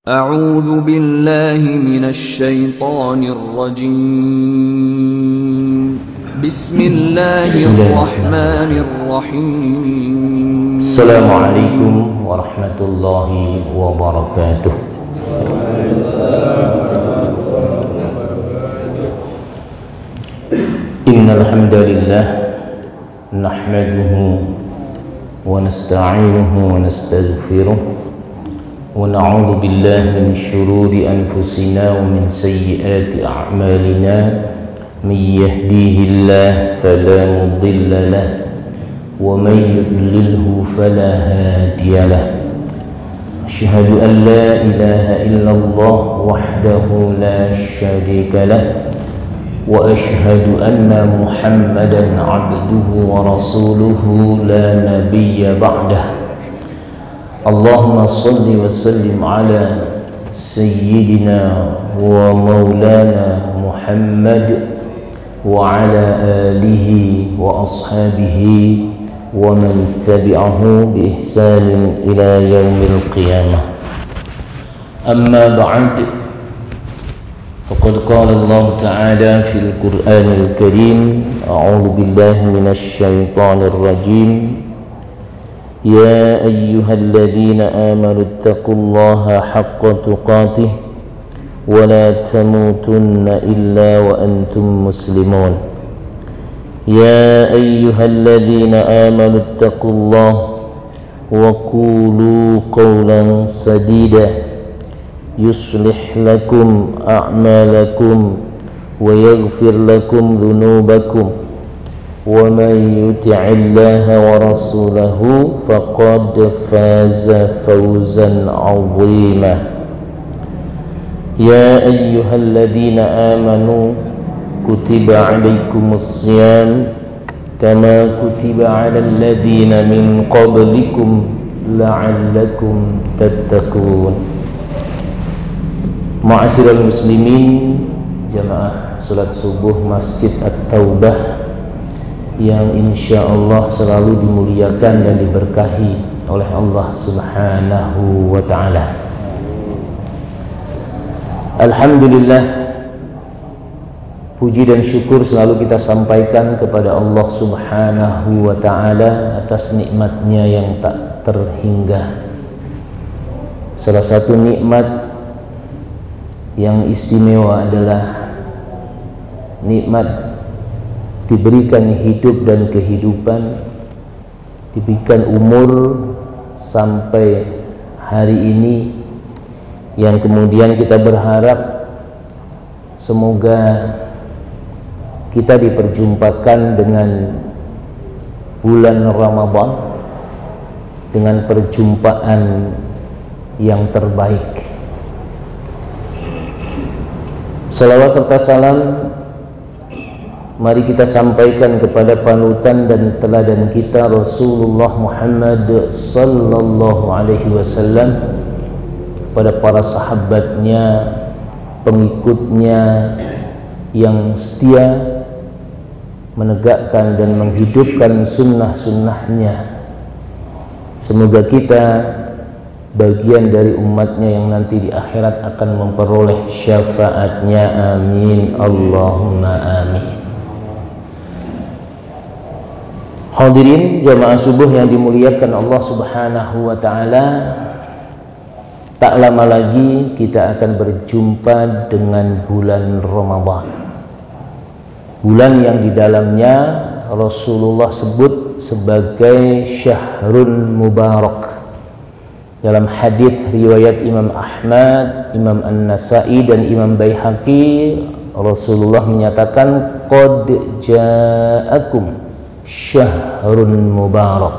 أعوذ بالله من الشيطان الرجيم بسم الله الرحمن الرحيم السلام عليكم ورحمة الله وبركاته. إن الحمد لله نحمده ونستعينه ونستغفره ونعوذ بالله من شرور أنفسنا ومن سيئات أعمالنا. من يهديه الله فلا مضل له ومن يضلله فلا هادي له. أشهد أن لا إله إلا الله وحده لا شريك له وأشهد أن محمدا عبده ورسوله لا نبي بعده. اللهم صل وسلم على سيدنا ومولانا محمد وعلى آله وأصحابه ومن تبعه بإحسان إلى يوم القيامة. أما بعد، فقد قال الله تعالى في القرآن الكريم: أعوذ بالله من الشيطان الرجيم. يا أيها الذين آمنوا اتقوا الله حق تقاته ولا تموتن إلا وأنتم مسلمون. يا أيها الذين آمنوا اتقوا الله وقولوا قولا سديدا يصلح لكم أعمالكم ويغفر لكم ذنوبكم ومن يطع الله ورسوله فقد فاز فوزا عظيما. يا أيها الذين آمنوا كتب عليكم الصيام كما كتب على الذين من قبلكم لعلكم تتقون. Ma'asyiral muslimin, jamaah salat subuh Masjid At-Taubah yang insya Allah selalu dimuliakan dan diberkahi oleh Allah Subhanahu wa ta'ala. Alhamdulillah, puji dan syukur selalu kita sampaikan kepada Allah Subhanahu wa ta'ala atas nikmatnya yang tak terhingga. Salah satu nikmat yang istimewa adalah nikmat diberikan hidup dan kehidupan, diberikan umur sampai hari ini, yang kemudian kita berharap semoga kita diperjumpakan dengan bulan Ramadan dengan perjumpaan yang terbaik. Salawat serta salam mari kita sampaikan kepada panutan dan teladan kita Rasulullah Muhammad sallallahu alaihi wasallam, pada para sahabatnya, pengikutnya yang setia menegakkan dan menghidupkan sunnah-sunnahnya. Semoga kita bagian dari umatnya yang nanti di akhirat akan memperoleh syafaatnya. Amin Allahumma amin. Hadirin jamaah subuh yang dimuliakan Allah Subhanahu wa ta'ala, tak lama lagi kita akan berjumpa dengan bulan Ramadan, bulan yang di dalamnya Rasulullah sebut sebagai Syahrul Mubarak. Dalam hadis riwayat Imam Ahmad, Imam An-Nasai dan Imam Baihaqi, Rasulullah menyatakan qad ja'akum Syahrun Mubarak,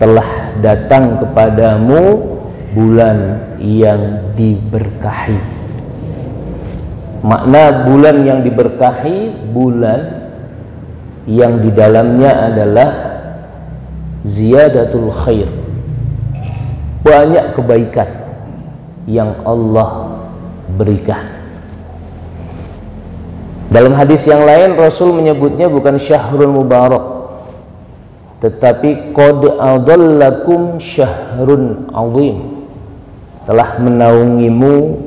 telah datang kepadamu bulan yang diberkahi. Makna bulan yang diberkahi, bulan yang di dalamnya adalah ziyadatul khair, banyak kebaikan yang Allah berikan. Dalam hadis yang lain Rasul menyebutnya bukan Syahrul Mubarak, tetapi qad adallakum syahrun azim, telah menaungimu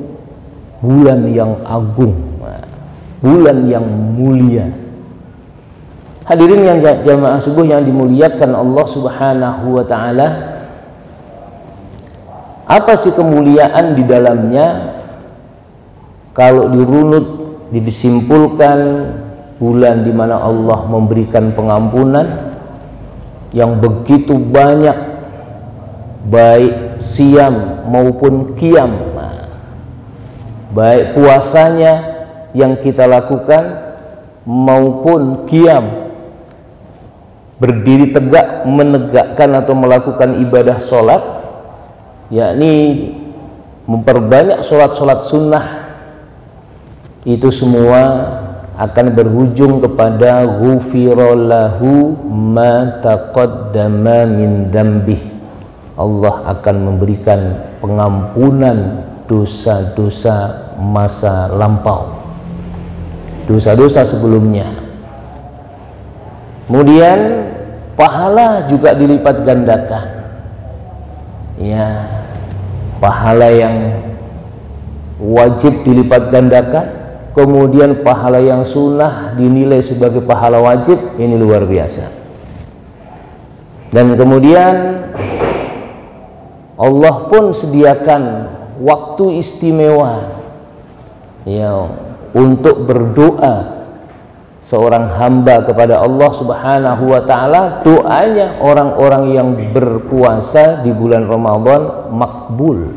bulan yang agung, bulan yang mulia. Hadirin yang jamaah subuh yang dimuliakan Allah Subhanahu wa taala, apa sih kemuliaan di dalamnya? Kalau dirunut, disimpulkan, bulan di mana Allah memberikan pengampunan yang begitu banyak, baik siam maupun qiyam, baik puasanya yang kita lakukan maupun qiyam, berdiri tegak, menegakkan atau melakukan ibadah sholat, yakni memperbanyak sholat-sholat sunnah, itu semua akan berujung kepada ghufira lahu ma taqaddama min dzambih. Allah akan memberikan pengampunan dosa-dosa masa lampau, dosa-dosa sebelumnya. Kemudian pahala juga dilipat gandakan, ya, pahala yang wajib dilipat gandakan, kemudian pahala yang sunnah dinilai sebagai pahala wajib. Ini luar biasa. Dan kemudian Allah pun sediakan waktu istimewa, ya, untuk berdoa seorang hamba kepada Allah Subhanahu wa taala. Doanya orang-orang yang berpuasa di bulan Ramadan makbul,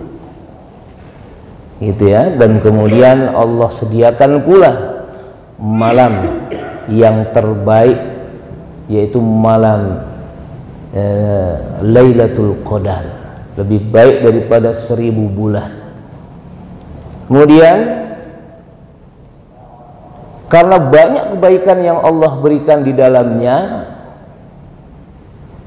gitu ya. Dan kemudian Allah sediakan pula malam yang terbaik, yaitu malam Lailatul Qadar, lebih baik daripada 1000 bulan. Kemudian karena banyak kebaikan yang Allah berikan di dalamnya,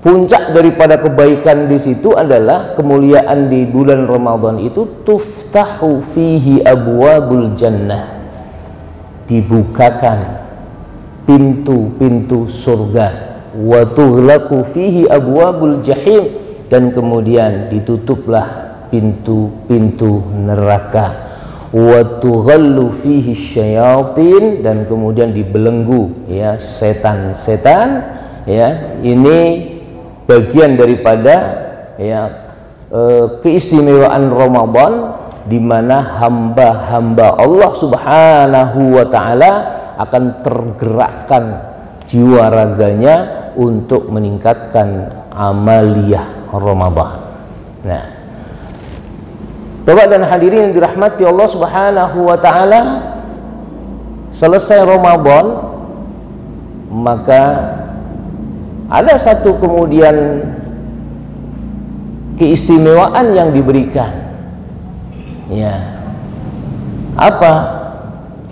puncak daripada kebaikan di situ adalah kemuliaan di bulan Ramadan itu, tuftahu fihi abwabul jannah, dibukakan pintu-pintu surga, wa tughlaqu fihi abwabul jahim, dan kemudian ditutuplah pintu-pintu neraka, wa tughallu fihi syayatin, dan kemudian dibelenggu, ya, setan-setan, ya. Ini bagian daripada, ya, keistimewaan Ramadan, di mana hamba-hamba Allah Subhanahu wa taala akan tergerakkan jiwa raganya untuk meningkatkan amaliyah Ramadan. Nah, Bapak dan hadirin yang dirahmati Allah Subhanahu wa taala, selesai Ramadan maka ada satu kemudian keistimewaan yang diberikan, ya, apa?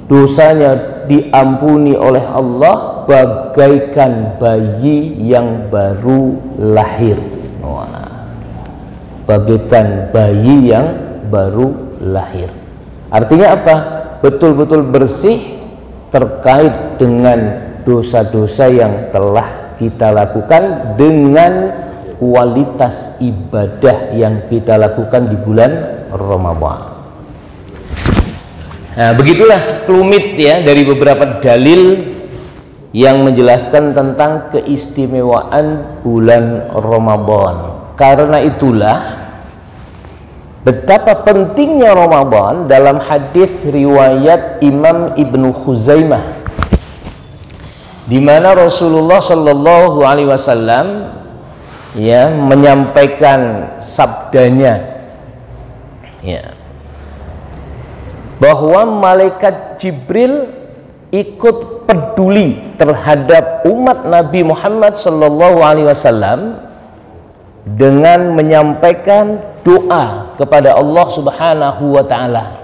Dosanya diampuni oleh Allah bagaikan bayi yang baru lahir. Wah, bagaikan bayi yang baru lahir. Artinya apa? Betul-betul bersih terkait dengan dosa-dosa yang telah kita lakukan dengan kualitas ibadah yang kita lakukan di bulan Ramadan. Nah, begitulah sekelumit, ya, dari beberapa dalil yang menjelaskan tentang keistimewaan bulan Ramadan. Karena itulah betapa pentingnya Ramadan dalam hadis riwayat Imam Ibnu Khuzaimah, di mana Rasulullah Shallallahu Alaihi Wasallam, ya, menyampaikan sabdanya, ya, bahwa malaikat Jibril ikut peduli terhadap umat Nabi Muhammad Shallallahu Alaihi Wasallam dengan menyampaikan doa kepada Allah Subhanahu wa taala.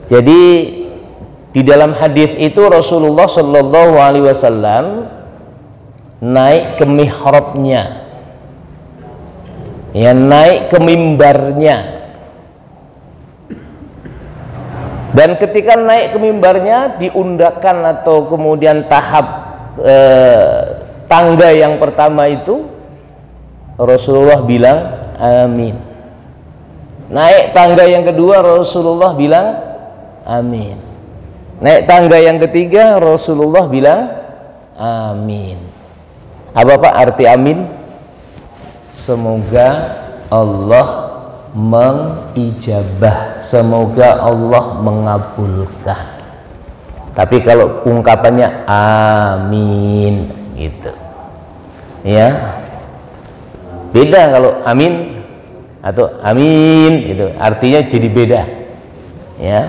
Jadi di dalam hadis itu Rasulullah Shallallahu Alaihi Wasallam naik ke mihrabnya, ya, naik ke mimbarnya. Dan ketika naik ke mimbarnya, diundangkan atau kemudian tahap tangga yang pertama itu, Rasulullah bilang amin. Naik tangga yang kedua Rasulullah bilang amin. Naik tangga yang ketiga Rasulullah bilang amin. Apa Pak arti amin? Semoga Allah mengijabah, semoga Allah mengabulkan. Tapi kalau ungkapannya amin gitu ya, beda kalau amin atau amin itu artinya jadi beda ya.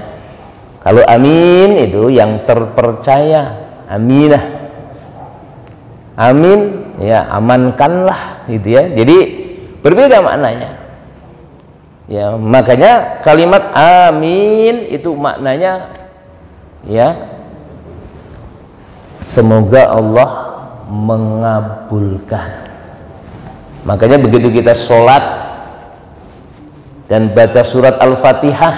Kalau amin itu yang terpercaya, aminah, amin ya, amankanlah gitu ya. Jadi berbeda maknanya ya. Makanya kalimat amin itu maknanya ya, semoga Allah mengabulkan. Makanya begitu kita sholat dan baca surat Al-Fatihah,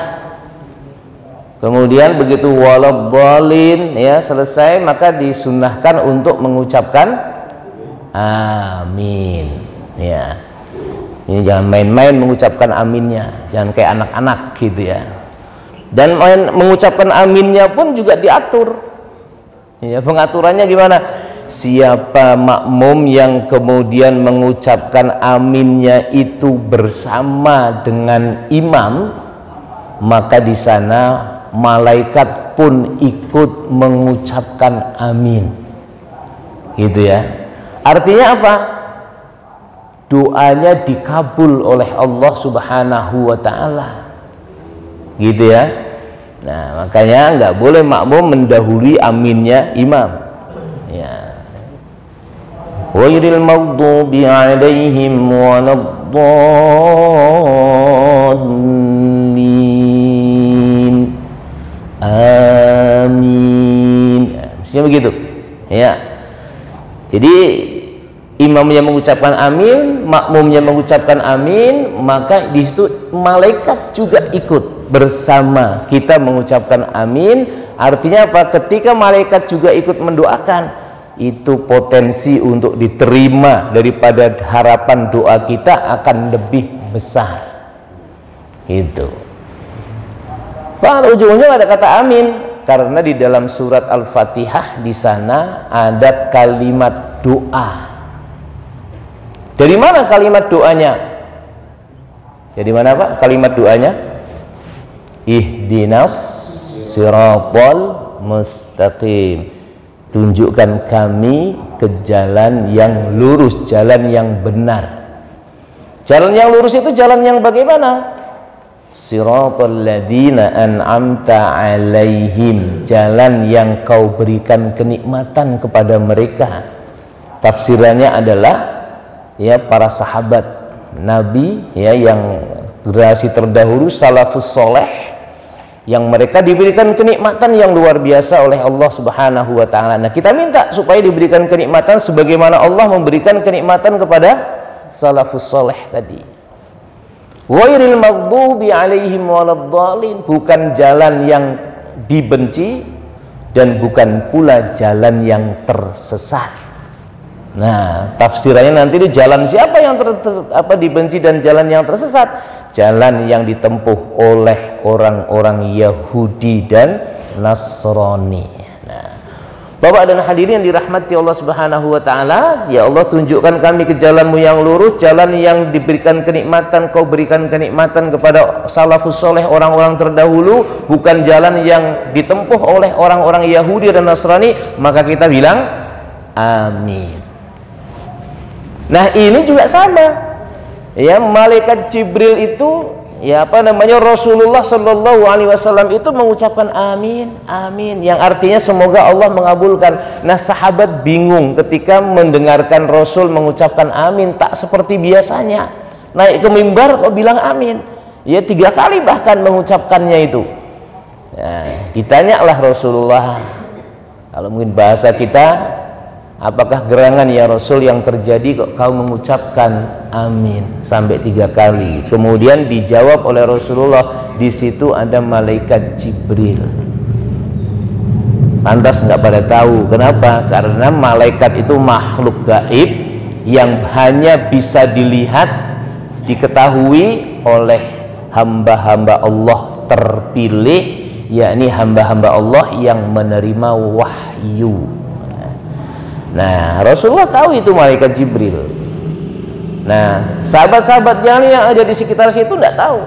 kemudian begitu waladhdallin ya selesai, maka disunnahkan untuk mengucapkan amin ya. Ini jangan main-main mengucapkan aminnya, jangan kayak anak-anak gitu ya. Dan mengucapkan aminnya pun juga diatur ya. Pengaturannya gimana? Siapa makmum yang kemudian mengucapkan aminnya itu bersama dengan imam, maka di sana malaikat pun ikut mengucapkan amin gitu ya. Artinya apa? Doanya dikabul oleh Allah Subhanahu wa ta'ala gitu ya. Nah makanya nggak boleh makmum mendahului aminnya imam ya. Ghairil maghdubi 'alaihim waladdallin. Amin. Mestinya begitu ya. Jadi imamnya mengucapkan amin, makmumnya mengucapkan amin, maka di situ malaikat juga ikut bersama kita mengucapkan amin. Artinya apa? Ketika malaikat juga ikut mendoakan, itu potensi untuk diterima daripada harapan doa kita akan lebih besar itu. Pada ujungnya ada kata amin, karena di dalam surat Al-Fatihah di sana ada kalimat doa. Dari mana kalimat doanya? Jadi mana Pak kalimat doanya? Ihdinas siratal mustaqim. Tunjukkan kami ke jalan yang lurus, jalan yang benar. Jalan yang lurus itu jalan yang bagaimana? Siratal ladzina an'amta 'alaihim, jalan yang kau berikan kenikmatan kepada mereka. Tafsirannya adalah ya para sahabat Nabi ya, yang generasi terdahulu salafus soleh, yang mereka diberikan kenikmatan yang luar biasa oleh Allah Subhanahu wa ta'ala. Nah kita minta supaya diberikan kenikmatan sebagaimana Allah memberikan kenikmatan kepada salafus soleh tadi. Ghairil maghdubi 'alaihim waladdallin, bukan jalan yang dibenci dan bukan pula jalan yang tersesat. Nah tafsirannya nanti di jalan siapa yang dibenci dan jalan yang tersesat? Jalan yang ditempuh oleh orang-orang Yahudi dan Nasrani. Nah, Bapak dan hadirin yang dirahmati Allah Subhanahu wa ta'ala, ya Allah tunjukkan kami ke jalanmu yang lurus, jalan yang diberikan kenikmatan, kau berikan kenikmatan kepada salafus soleh, orang-orang terdahulu, bukan jalan yang ditempuh oleh orang-orang Yahudi dan Nasrani. Maka kita bilang amin. Nah ini juga sama ya, malaikat Jibril itu ya Rasulullah Shallallahu Alaihi Wasallam itu mengucapkan amin, amin, yang artinya semoga Allah mengabulkan. Nah sahabat bingung ketika mendengarkan Rasul mengucapkan amin, tak seperti biasanya naik ke mimbar kok bilang amin ya, 3 kali bahkan mengucapkannya itu. Nah, ditanyalah Rasulullah, kalau mungkin bahasa kita, apakah gerangan ya Rasul yang terjadi kok kau mengucapkan amin sampai 3 kali? Kemudian dijawab oleh Rasulullah, di situ ada malaikat Jibril. Lantas nggak pada tahu kenapa? Karena malaikat itu makhluk gaib yang hanya bisa dilihat, diketahui oleh hamba-hamba Allah terpilih, yakni hamba-hamba Allah yang menerima wahyu. Nah, Rasulullah tahu itu malaikat Jibril. Nah, sahabat-sahabatnya yang ada di sekitar situ tidak tahu.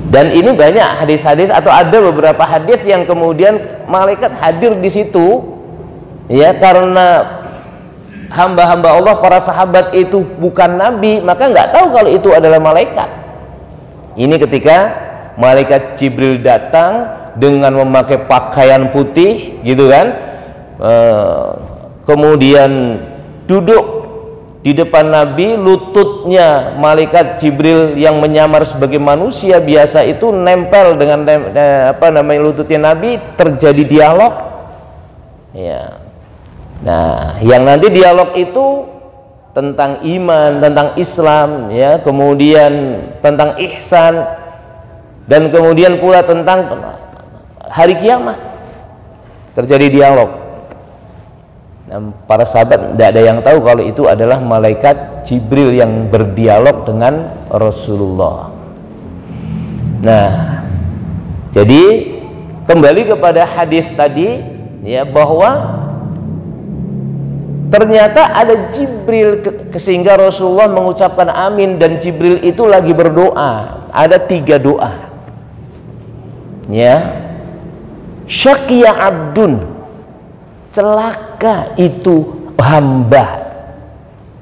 Dan ini banyak hadis-hadis, atau ada beberapa hadis yang kemudian malaikat hadir di situ, ya, karena hamba-hamba Allah, para sahabat itu bukan nabi, maka nggak tahu kalau itu adalah malaikat. Ini ketika malaikat Jibril datang dengan memakai pakaian putih, gitu kan, kemudian duduk di depan Nabi, lututnya malaikat Jibril yang menyamar sebagai manusia biasa itu nempel dengan lututnya Nabi, terjadi dialog. Ya. Nah, yang nanti dialog itu tentang iman, tentang Islam, ya, kemudian tentang ihsan, dan kemudian pula tentang hari kiamat. Terjadi dialog. Nah, para sahabat tidak ada yang tahu kalau itu adalah malaikat Jibril yang berdialog dengan Rasulullah. Nah, jadi kembali kepada hadis tadi, ya, bahwa ternyata ada Jibril, sehingga Rasulullah mengucapkan amin, dan Jibril itu lagi berdoa. Ada 3 doa, ya. Syaqiya abdun, celaka itu hamba.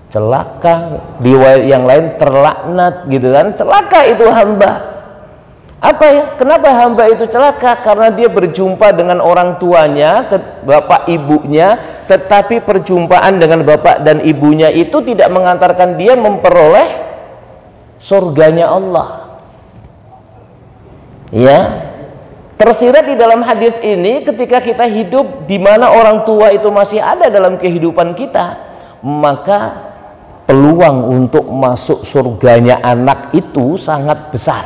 Celaka, riwayat yang lain terlaknat, gitu kan. Celaka itu hamba. Apa ya? Kenapa hamba itu celaka? Karena dia berjumpa dengan orang tuanya, bapak ibunya, tetapi perjumpaan dengan bapak dan ibunya itu tidak mengantarkan dia memperoleh surganya Allah. Ya. Tersirat di dalam hadis ini, ketika kita hidup di mana orang tua itu masih ada dalam kehidupan kita, maka peluang untuk masuk surganya anak itu sangat besar.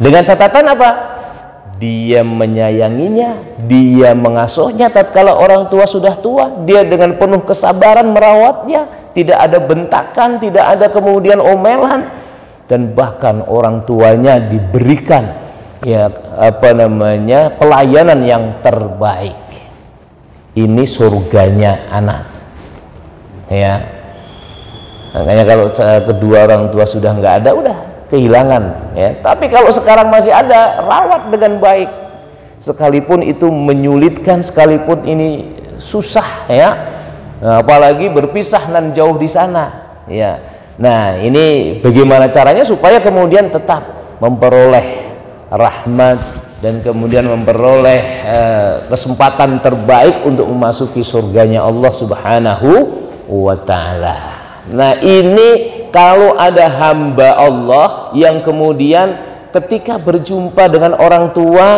Dengan catatan apa? Dia menyayanginya, dia mengasuhnya tatkala orang tua sudah tua, dia dengan penuh kesabaran merawatnya, tidak ada bentakan, tidak ada kemudian omelan, dan bahkan orang tuanya diberikan, ya, pelayanan yang terbaik. Ini surganya anak, ya. Makanya kalau kedua orang tua sudah nggak ada, udah kehilangan, ya. Tapi kalau sekarang masih ada, rawat dengan baik, sekalipun itu menyulitkan, sekalipun ini susah, ya. Nah, apalagi berpisah dan jauh di sana, ya. Nah, ini bagaimana caranya supaya kemudian tetap memperoleh rahmat dan kemudian memperoleh kesempatan terbaik untuk memasuki surganya Allah Subhanahu wa ta'ala. Nah, ini kalau ada hamba Allah yang kemudian ketika berjumpa dengan orang tua,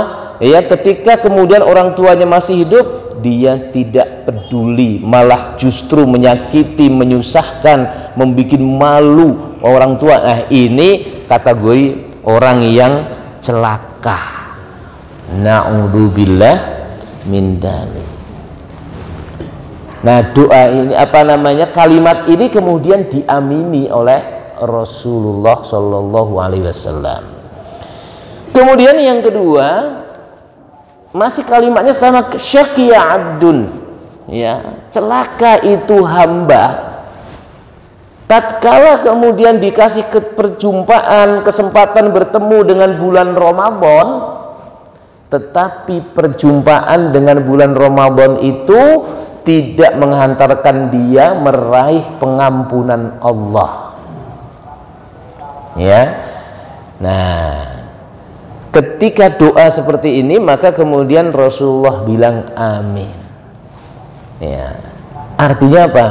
ya, ketika kemudian orang tuanya masih hidup, dia tidak peduli, malah justru menyakiti, menyusahkan, membuat malu orang tua. Nah, ini kategori orang yang celaka. Na'udzubillah min dzalik. Nah, doa ini kalimat ini kemudian diamini oleh Rasulullah Shallallahu Alaihi Wasallam. Kemudian yang kedua, masih kalimatnya sama, syaqiya abdun, ya, celaka itu hamba. Tatkala kemudian dikasih perjumpaan, kesempatan bertemu dengan bulan Ramadan, tetapi perjumpaan dengan bulan Ramadan itu tidak menghantarkan dia meraih pengampunan Allah, ya. Nah, ketika doa seperti ini, maka kemudian Rasulullah bilang amin, ya. Artinya apa?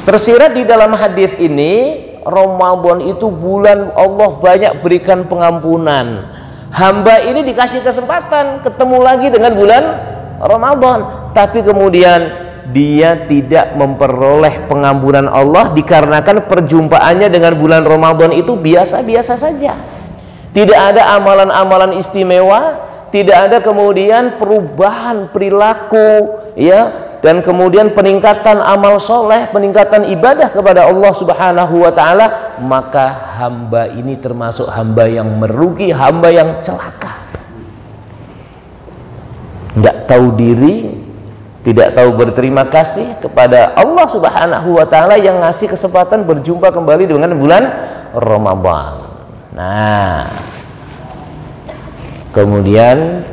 Tersirat di dalam hadis ini, Ramadan itu bulan Allah banyak berikan pengampunan. Hamba ini dikasih kesempatan ketemu lagi dengan bulan Ramadan, tapi kemudian dia tidak memperoleh pengampunan Allah dikarenakan perjumpaannya dengan bulan Ramadan itu biasa-biasa saja. Tidak ada amalan-amalan istimewa, tidak ada kemudian perubahan perilaku, ya, dan kemudian peningkatan amal soleh, peningkatan ibadah kepada Allah Subhanahu wa Ta'ala, maka hamba ini termasuk hamba yang merugi, hamba yang celaka. Nggak tahu diri, tidak tahu berterima kasih kepada Allah Subhanahu wa Ta'ala yang ngasih kesempatan berjumpa kembali dengan bulan Ramadan. Nah, kemudian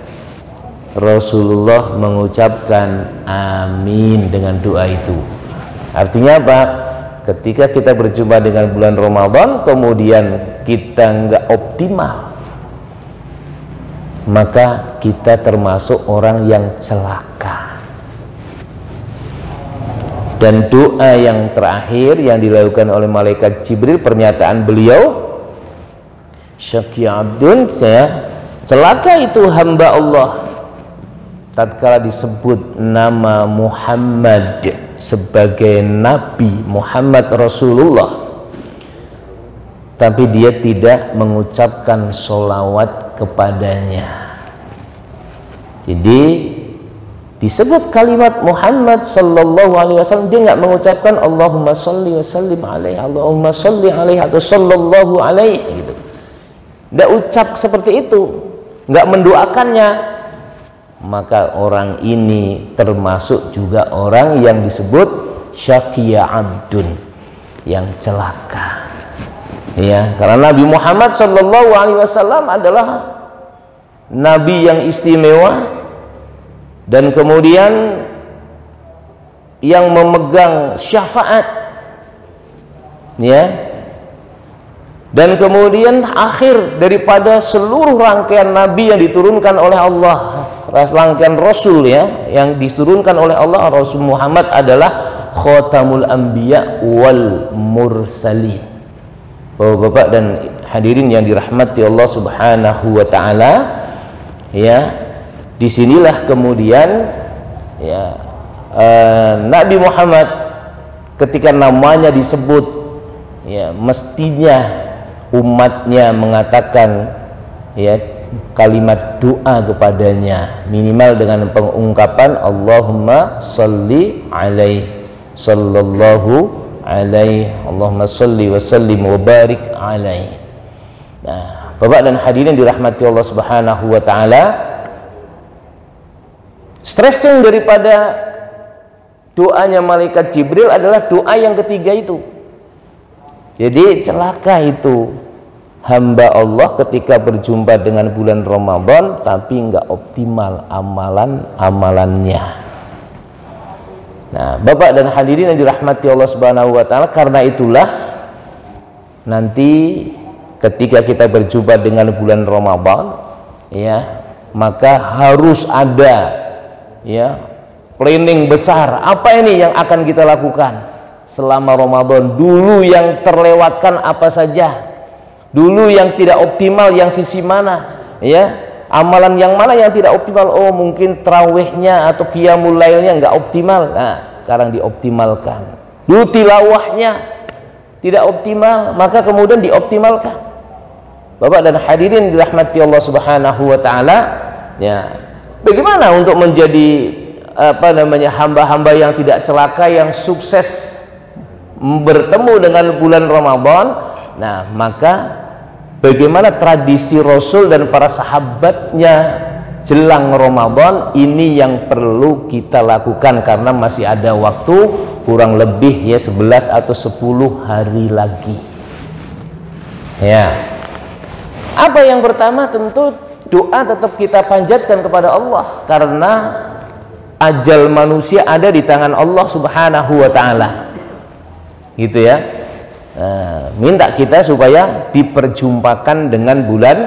Rasulullah mengucapkan amin dengan doa itu. Artinya apa? Ketika kita berjumpa dengan bulan Ramadan kemudian kita nggak optimal, maka kita termasuk orang yang celaka. Dan doa yang terakhir yang dilakukan oleh malaikat Jibril, pernyataan beliau, syaqi abdun, saya celaka itu hamba Allah tatkala disebut nama Muhammad sebagai Nabi Muhammad Rasulullah, tapi dia tidak mengucapkan sholawat kepadanya. Jadi disebut kalimat Muhammad sallallahu alaihi wasallam, dia nggak mengucapkan Allahumma sholli wa sallim alaihi, Allahumma sholli alaihi atau sallallahu alaihi gitu. Nggak ucap seperti itu, nggak mendoakannya, maka orang ini termasuk juga orang yang disebut syaqiya abdun, yang celaka. Ya, karena Nabi Muhammad sallallahu alaihi wasallam adalah nabi yang istimewa dan kemudian yang memegang syafaat, ya. Dan kemudian akhir daripada seluruh rangkaian nabi yang diturunkan oleh Allah, rangkaian rasul ya, yang diturunkan oleh Allah, Rasul Muhammad adalah khatamul anbiya wal mursalin. Bapak-bapak dan hadirin yang dirahmati Allah Subhanahu wa Ta'ala, ya, disinilah kemudian ya, Nabi Muhammad ketika namanya disebut, ya, mestinya umatnya mengatakan ya kalimat doa kepadanya, minimal dengan pengungkapan Allahumma sholli alaihi, sallallahu alaihi, Allahumma sholli wa sallim wa barik alaihi. Nah, Bapak dan hadirin dirahmati Allah Subhanahu wa Ta'ala, stressing daripada doanya malaikat Jibril adalah doa yang ketiga itu. Jadi celaka itu hamba Allah ketika berjumpa dengan bulan Ramadan tapi nggak optimal amalan-amalannya. Nah, Bapak dan hadirin yang dirahmati Allah Subhanahu wa Ta'ala, karena itulah nanti ketika kita berjumpa dengan bulan Ramadan, ya, maka harus ada ya planning besar. Apa ini yang akan kita lakukan selama Ramadan? Dulu yang terlewatkan apa saja, dulu yang tidak optimal yang sisi mana, ya, amalan yang mana yang tidak optimal. Oh, mungkin tarawihnya atau qiyamul lailnya nggak optimal. Nah, sekarang dioptimalkan. Dulu tilawahnya tidak optimal, maka kemudian dioptimalkan. Bapak dan hadirin dirahmati Allah Subhanahu wa Ta'ala, ya, bagaimana untuk menjadi hamba-hamba yang tidak celaka, yang sukses bertemu dengan bulan Ramadan? Nah, maka bagaimana tradisi Rasul dan para sahabatnya jelang Ramadan ini yang perlu kita lakukan, karena masih ada waktu kurang lebih ya 11 atau 10 hari lagi. Ya. Apa yang pertama, tentu doa tetap kita panjatkan kepada Allah, karena ajal manusia ada di tangan Allah Subhanahu wa Ta'ala. Gitu ya. Minta kita supaya diperjumpakan dengan bulan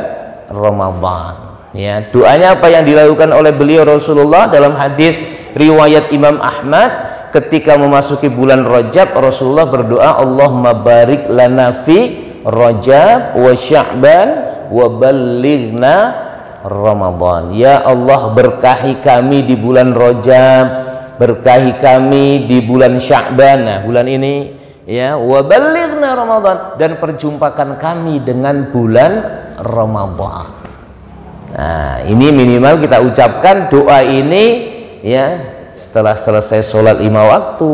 Ramadan. Ya, doanya apa yang dilakukan oleh beliau Rasulullah dalam hadis riwayat Imam Ahmad, ketika memasuki bulan Rajab Rasulullah berdoa, Allahumma barik lana fi Rajab wa Sya'ban wa ballighna Ramadan. Ya Allah, berkahi kami di bulan Rajab, berkahi kami di bulan Sya'ban, nah bulan ini ya, wa ballighna Ramadan, dan perjumpakan kami dengan bulan Ramadan. Nah, ini minimal kita ucapkan doa ini ya setelah selesai sholat 5 waktu,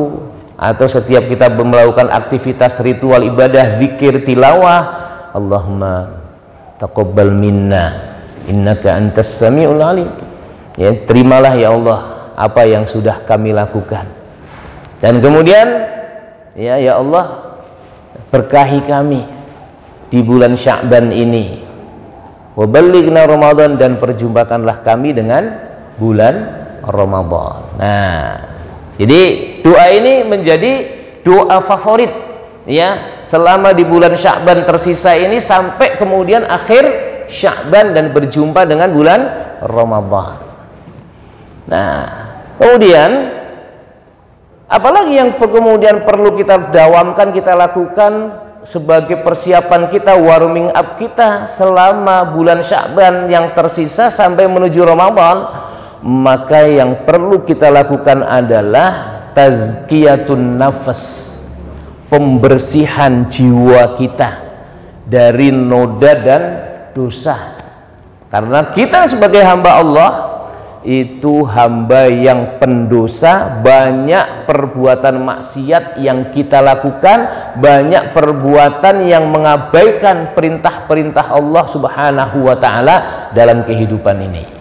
atau setiap kita melakukan aktivitas ritual ibadah, zikir, tilawah, Allahumma taqabbal minna innaka antas samiul alim. Ya, terimalah ya Allah apa yang sudah kami lakukan. Dan kemudian ya Allah, berkahi kami di bulan Sya'ban ini. Wa ballighna Ramadan, dan perjumpakanlah kami dengan bulan Ramadan. Nah, jadi doa ini menjadi doa favorit ya selama di bulan Sya'ban tersisa ini sampai kemudian akhir Sya'ban dan berjumpa dengan bulan Ramadan. Nah, kemudian apalagi yang kemudian perlu kita dawamkan, kita lakukan sebagai persiapan kita, warming up kita selama bulan Sya'ban yang tersisa sampai menuju Ramadan? Maka yang perlu kita lakukan adalah tazkiyatun nafas, pembersihan jiwa kita dari noda dan dosa. Karena kita sebagai hamba Allah itu hamba yang pendosa, banyak perbuatan maksiat yang kita lakukan, banyak perbuatan yang mengabaikan perintah-perintah Allah Subhanahu wa taala dalam kehidupan ini.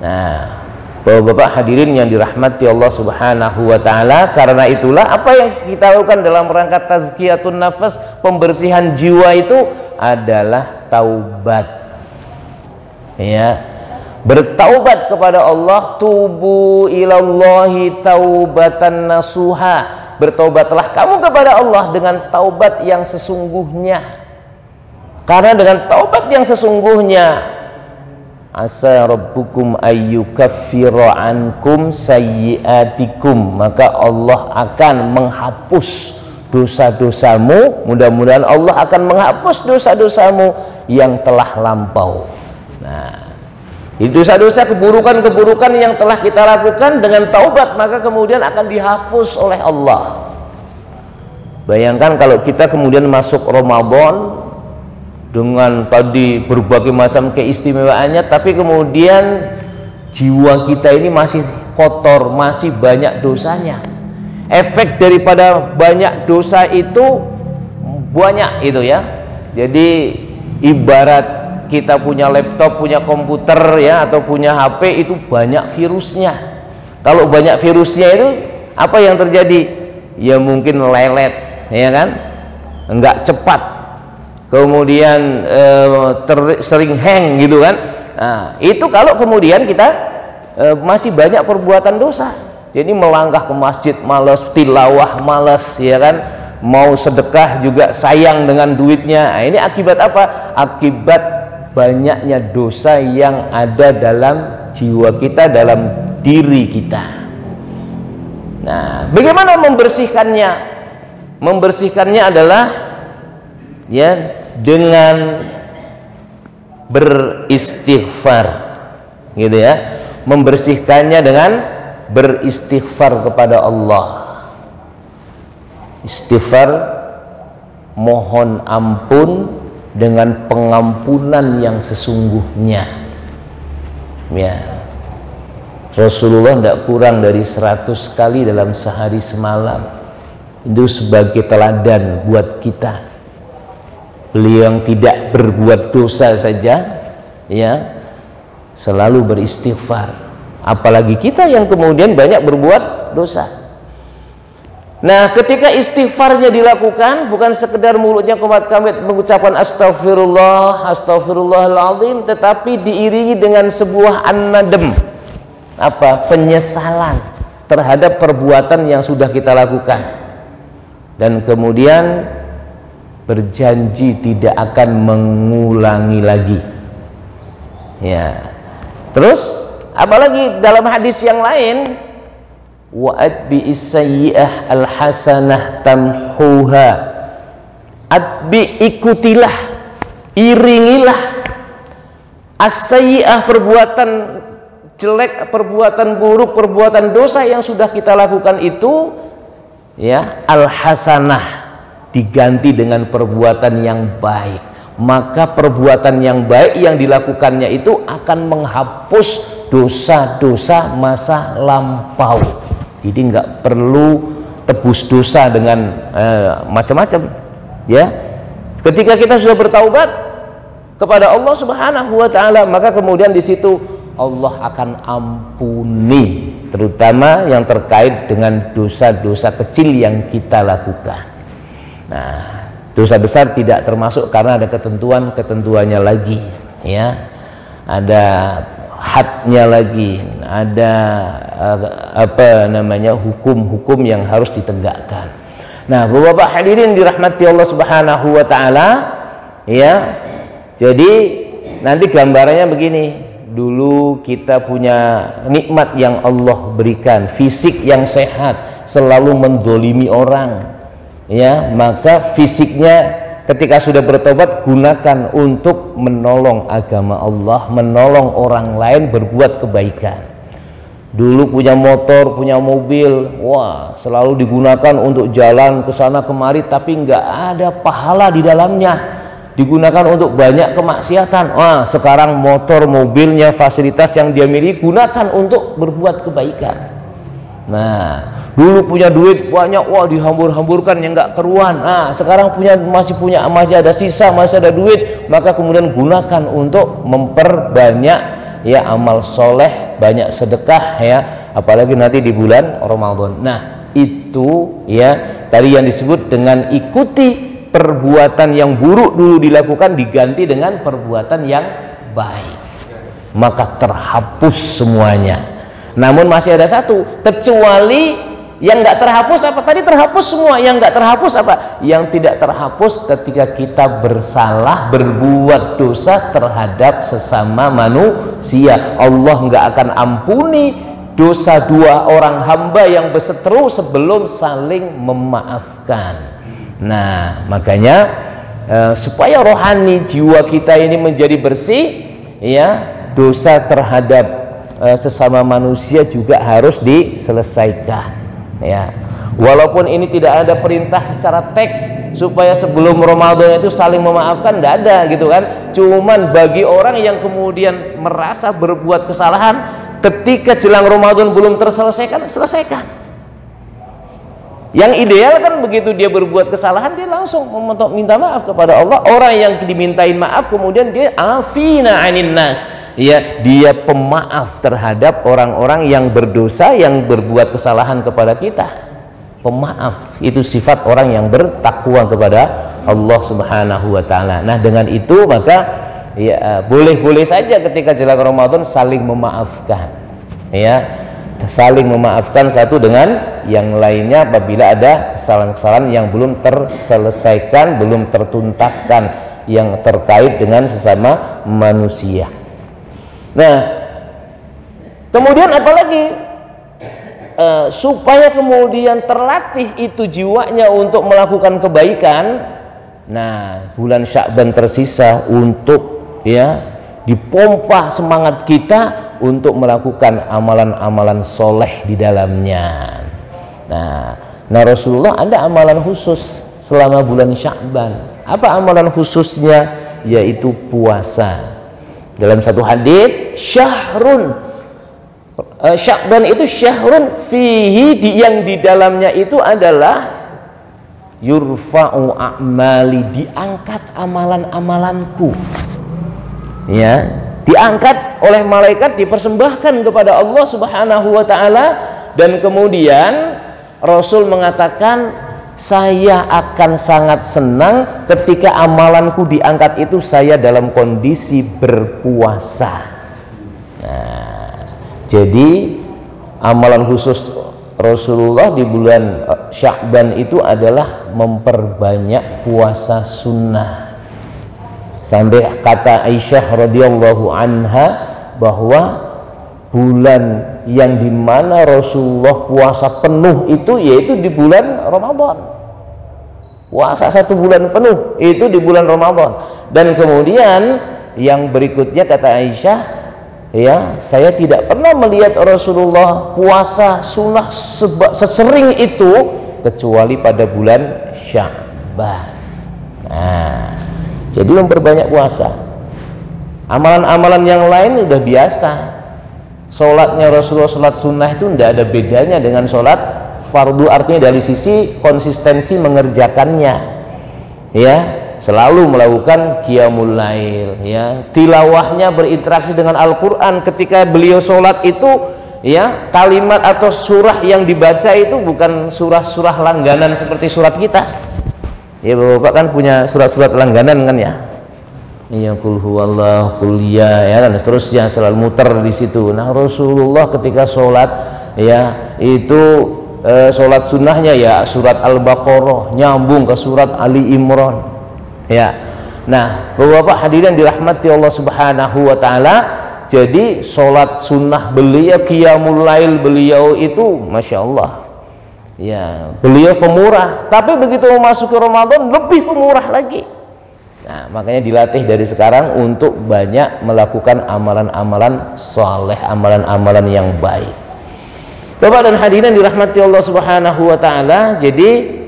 Nah, Bapak-bapak hadirin yang dirahmati Allah Subhanahu wa taala, karena itulah apa yang kita lakukan dalam rangka tazkiyatun nafas, pembersihan jiwa, itu adalah taubat. Ya, bertaubat kepada Allah. Tubu ilallahi taubatan nasuha, bertaubatlah kamu kepada Allah dengan taubat yang sesungguhnya. Karena dengan taubat yang sesungguhnya, asa rabbukum ayyukaffira ankum sayyiatikum, maka Allah akan menghapus dosa-dosamu. Mudah-mudahan Allah akan menghapus dosa-dosamu yang telah lampau. Nah, itu dosa-dosa, keburukan-keburukan yang telah kita lakukan, dengan taubat maka kemudian akan dihapus oleh Allah. Bayangkan kalau kita kemudian masuk Ramadan dengan tadi berbagai macam keistimewaannya, tapi kemudian jiwa kita ini masih kotor, masih banyak dosanya. Efek daripada banyak dosa itu banyak itu ya. Jadi ibarat kita punya laptop, punya komputer ya, atau punya HP, itu banyak virusnya. Kalau banyak virusnya itu apa yang terjadi? Ya mungkin lelet, ya kan? Enggak cepat. Kemudian sering hang gitu kan. Nah, itu kalau kemudian kita masih banyak perbuatan dosa. Jadi melangkah ke masjid malas, tilawah malas, ya kan, mau sedekah juga sayang dengan duitnya. Nah, ini akibat apa? Akibat banyaknya dosa yang ada dalam jiwa kita, dalam diri kita. Nah, bagaimana membersihkannya? Membersihkannya adalah ya dengan beristighfar, gitu ya. Membersihkannya dengan beristighfar kepada Allah. Istighfar, mohon ampun dengan pengampunan yang sesungguhnya. Ya, Rasulullah tidak kurang dari 100 kali dalam sehari semalam. Itu sebagai teladan buat kita. Beliau yang tidak berbuat dosa saja, ya, selalu beristighfar. Apalagi kita yang kemudian banyak berbuat dosa. Nah, ketika istighfarnya dilakukan, bukan sekedar mulutnya komat kamit mengucapkan astagfirullah, astagfirullahaladzim, tetapi diiringi dengan sebuah an-nadam, apa? Penyesalan terhadap perbuatan yang sudah kita lakukan, dan kemudian berjanji tidak akan mengulangi lagi. Ya. Terus apalagi dalam hadis yang lain, wa atbi sayyi'ah al-hasanah tamhuha. Atbi, ikutilah, iringilah as-sayyi'ah, perbuatan jelek, perbuatan buruk, perbuatan dosa yang sudah kita lakukan itu, ya, al-hasanah, diganti dengan perbuatan yang baik. Maka perbuatan yang baik yang dilakukannya itu akan menghapus dosa-dosa masa lampau. Jadi nggak perlu tebus dosa dengan macam-macam, ya. Ketika kita sudah bertaubat kepada Allah Subhanahu wa taala, maka kemudian di situ Allah akan ampuni, terutama yang terkait dengan dosa-dosa kecil yang kita lakukan. Nah, dosa besar tidak termasuk karena ada ketentuannya lagi, ya. Ada hadnya lagi, ada hukum-hukum yang harus ditegakkan. Nah, Bapak hadirin dirahmati Allah Subhanahu wa taala, ya. Jadi nanti gambarannya begini. Dulu kita punya nikmat yang Allah berikan, fisik yang sehat, selalu mendolimi orang, ya. Maka fisiknya ketika sudah bertobat, gunakan untuk menolong agama Allah, menolong orang lain, berbuat kebaikan. Dulu punya motor, punya mobil, wah, selalu digunakan untuk jalan ke sana kemari, tapi nggak ada pahala di dalamnya. Digunakan untuk banyak kemaksiatan. Wah, sekarang motor, mobilnya, fasilitas yang dia miliki gunakan untuk berbuat kebaikan. Nah, dulu punya duit banyak, wah, dihambur-hamburkan yang nggak keruan. Nah, sekarang masih ada sisa, masih ada duit, maka kemudian gunakan untuk memperbanyak, ya, amal soleh, banyak sedekah, ya, apalagi nanti di bulan Ramadan. Nah, itu, ya, tadi yang disebut dengan ikuti perbuatan yang buruk dulu dilakukan diganti dengan perbuatan yang baik, maka terhapus semuanya. Namun masih ada satu, kecuali yang nggak terhapus apa tadi? Terhapus semua. Yang nggak terhapus apa? Yang tidak terhapus ketika kita bersalah, berbuat dosa terhadap sesama manusia. Allah nggak akan ampuni dosa dua orang hamba yang berseteru sebelum saling memaafkan. Nah, makanya supaya rohani jiwa kita ini menjadi bersih, ya, dosa terhadap sesama manusia juga harus diselesaikan, ya. Walaupun ini tidak ada perintah secara teks supaya sebelum Ramadan itu saling memaafkan, tidak ada gitu kan. Cuman bagi orang yang kemudian merasa berbuat kesalahan ketika jelang Ramadan belum terselesaikan, selesaikan. Yang ideal kan begitu dia berbuat kesalahan, dia langsung minta maaf kepada Allah. Orang yang dimintain maaf kemudian dia afina anin nas, ya, dia pemaaf terhadap orang-orang yang berdosa, yang berbuat kesalahan kepada kita. Pemaaf, itu sifat orang yang bertakwa kepada Allah Subhanahu wa taala. Nah, dengan itu maka, ya, boleh-boleh saja ketika jelang Ramadan saling memaafkan, ya, saling memaafkan satu dengan yang lainnya apabila ada kesalahan-kesalahan yang belum terselesaikan, belum tertuntaskan, yang terkait dengan sesama manusia. Nah, kemudian apalagi supaya kemudian terlatih itu jiwanya untuk melakukan kebaikan. Nah, bulan Sya'ban tersisa untuk, ya, dipompa semangat kita untuk melakukan amalan-amalan soleh di dalamnya. Nah, Rasulullah ada amalan khusus selama bulan Sya'ban. Apa amalan khususnya? Yaitu puasa. Dalam satu hadis, syahrun, Sya'ban itu syahrun fihi, yang di dalamnya itu adalah yurfa'u a'mali, diangkat amalan-amalanku, ya, diangkat oleh malaikat, dipersembahkan kepada Allah Subhanahu wa taala. Dan kemudian Rasul mengatakan, saya akan sangat senang ketika amalanku diangkat itu saya dalam kondisi berpuasa. Nah, jadi amalan khusus Rasulullah di bulan Sya'ban itu adalah memperbanyak puasa sunnah. Sampai kata Aisyah radhiyallahu anha bahwa bulan yang dimana Rasulullah puasa penuh itu yaitu di bulan Ramadan. Puasa 1 bulan penuh itu di bulan Ramadan. Dan kemudian yang berikutnya kata Aisyah, ya, saya tidak pernah melihat Rasulullah puasa sunnah sesering itu kecuali pada bulan Sya'ban. Nah, jadi memperbanyak puasa. Amalan-amalan yang lain udah biasa. Sholatnya Rasulullah, sholat sunnah itu tidak ada bedanya dengan sholat fardu, artinya dari sisi konsistensi mengerjakannya, ya, selalu melakukan qiyamul lail, ya, tilawahnya berinteraksi dengan Al-Quran. Ketika beliau sholat itu, ya, kalimat atau surah yang dibaca itu bukan surah-surah langganan seperti surat kita. Ya, Bapak kan punya surat-surat langganan kan ya? Iya, qul huwallahu, qul ya kan, seterusnya selalu muter di situ. Nah, Rasulullah ketika sholat, ya, itu sholat sunnahnya ya surat Al-Baqarah nyambung ke surat Ali Imran, ya. Nah, Bapak hadirin dirahmati Allah Subhanahu wa taala, jadi sholat sunnah beliau, qiyamul lail beliau itu Masya Allah, ya, beliau pemurah. Tapi begitu memasuki Ramadan lebih pemurah lagi. Nah, makanya dilatih dari sekarang untuk banyak melakukan amalan-amalan saleh, amalan-amalan yang baik. Bapak dan hadirin dirahmati Allah Subhanahu wa taala, jadi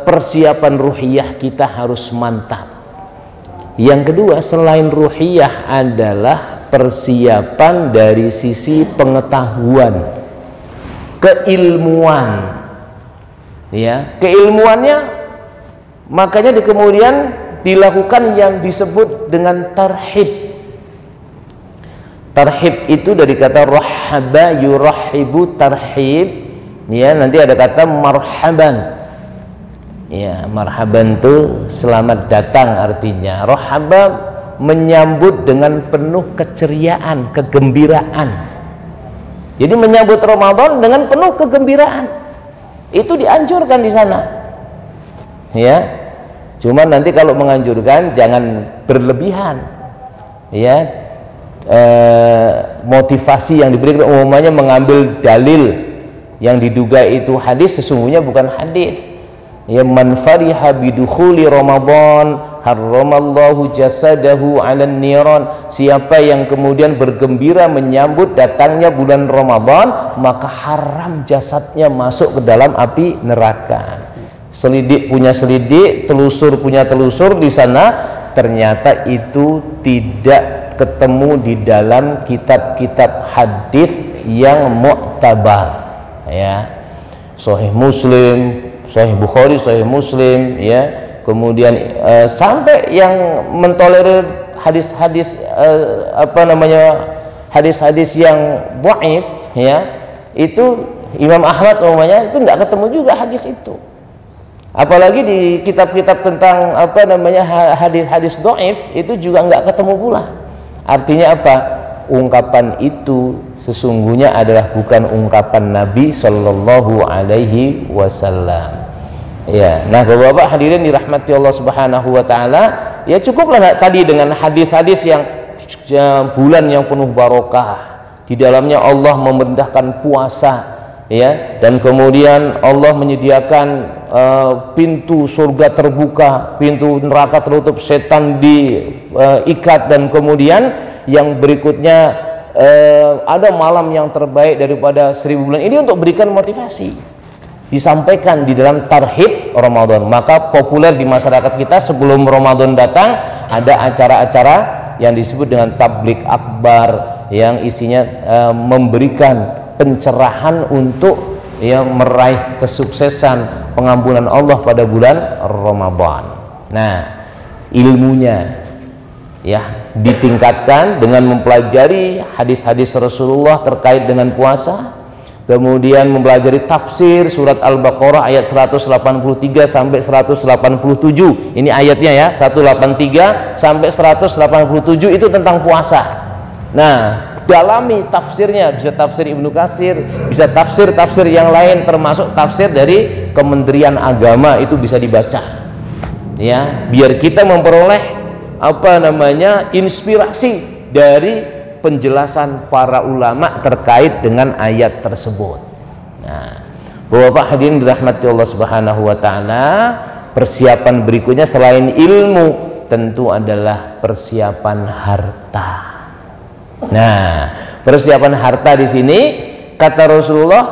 persiapan ruhiyah kita harus mantap. Yang kedua, selain ruhiyah adalah persiapan dari sisi pengetahuan, keilmuan. Ya, keilmuannya makanya kemudian dilakukan yang disebut dengan tarhib. Tarhib itu dari kata rahaba yurahibu, tarhib, ya, nanti ada kata marhaban, ya, marhaban itu selamat datang artinya. Rahaba menyambut dengan penuh keceriaan, kegembiraan. Jadi menyambut Ramadan dengan penuh kegembiraan itu dianjurkan di sana, ya. Cuma nanti kalau menganjurkan jangan berlebihan, ya. Motivasi yang diberikan umumnya mengambil dalil yang diduga itu hadis, sesungguhnya bukan hadis. Ya, man fariha bidukhuli Ramadan harramallahu jasadahu 'alan niran. Siapa yang kemudian bergembira menyambut datangnya bulan Ramadan, maka haram jasadnya masuk ke dalam api neraka. Selidik punya selidik, telusur punya telusur di sana, ternyata itu tidak ketemu di dalam kitab-kitab hadis yang mu'tabar, ya. Sahih Muslim, Sahih Bukhari, Sahih Muslim, ya. Kemudian sampai yang mentolerir hadis-hadis hadis-hadis yang dhaif, ya. Itu Imam Ahmad umumnya itu tidak ketemu juga hadis itu. Apalagi di kitab-kitab tentang hadis-hadis dhaif itu juga nggak ketemu pula. Artinya apa? Ungkapan itu sesungguhnya adalah bukan ungkapan Nabi Shallallahu Alaihi Wasallam. Ya, nah Bapak-bapak hadirin dirahmati Allah Subhanahu Wa Taala, ya cukuplah tadi dengan hadis-hadis yang bulan yang penuh barokah, di dalamnya Allah memerintahkan puasa, ya, dan kemudian Allah menyediakan pintu surga terbuka, pintu neraka tertutup, setan diikat, dan kemudian yang berikutnya ada malam yang terbaik daripada 1000 bulan. Ini untuk berikan motivasi, disampaikan di dalam tarhib Ramadan. Maka populer di masyarakat kita sebelum Ramadan datang ada acara-acara yang disebut dengan tablik akbar, yang isinya memberikan pencerahan untuk meraih kesuksesan pengampunan Allah pada bulan Ramadan. Nah, ilmunya ya ditingkatkan dengan mempelajari hadis-hadis Rasulullah terkait dengan puasa, kemudian mempelajari tafsir surat Al-Baqarah ayat 183 sampai 187. Ini ayatnya ya, 183 sampai 187 itu tentang puasa. Nah, dalami tafsirnya, bisa tafsir Ibnu Katsir, bisa tafsir-tafsir yang lain, termasuk tafsir dari Kementerian Agama, itu bisa dibaca, ya, biar kita memperoleh inspirasi dari penjelasan para ulama terkait dengan ayat tersebut. Nah, Bapak hadirin dirahmati Allah Subhanahu Wa Taala, persiapan berikutnya selain ilmu tentu adalah persiapan harta. Nah, persiapan harta di sini kata Rasulullah,